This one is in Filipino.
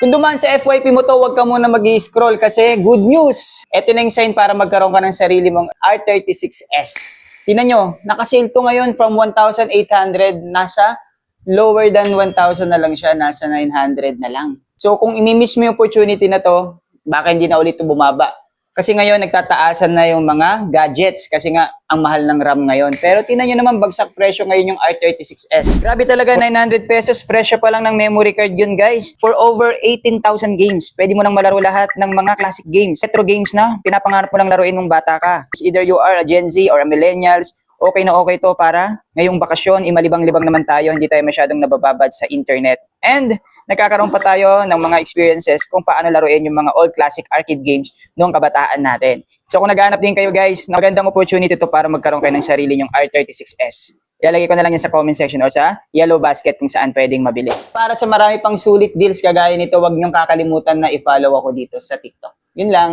Kung dumaan sa FYP mo to, huwag ka muna mag-scroll kasi good news. Ito na yung sign para magkaroon ka ng sarili mong R36S. Tingnan nyo, nakasale to ngayon from 1,800, nasa lower than 1,000 na lang siya, nasa 900 na lang. So kung imimiss mo yung opportunity na to, baka hindi na ulit to bumaba. Kasi ngayon, nagtataasan na yung mga gadgets kasi nga, ang mahal ng RAM ngayon. Pero tingnan nyo naman, bagsak presyo ngayon yung R36S. Grabe talaga, 900 pesos, presyo pa lang ng memory card yun, guys. For over 18,000 games, pwede mo nang malaro lahat ng mga classic games. Retro games na, pinapangarap mo lang laruin nung bata ka. Either you are a Gen Z or a Millennials, okay na okay to para ngayong bakasyon, imalibang-libang naman tayo, hindi tayo masyadong nabababad sa internet. And nagkakaroon pa tayo ng mga experiences kung paano laruin yung mga old classic arcade games noong kabataan natin. So kung naghahanap din kayo guys, magandang opportunity to para magkaroon kayo ng sarili nyong R36S. Ilalagay ko na lang yan sa comment section o sa yellow basket kung saan pwedeng mabili. Para sa marami pang sulit deals kagaya nito, huwag niyong kakalimutan na i-follow ako dito sa TikTok. Yun lang.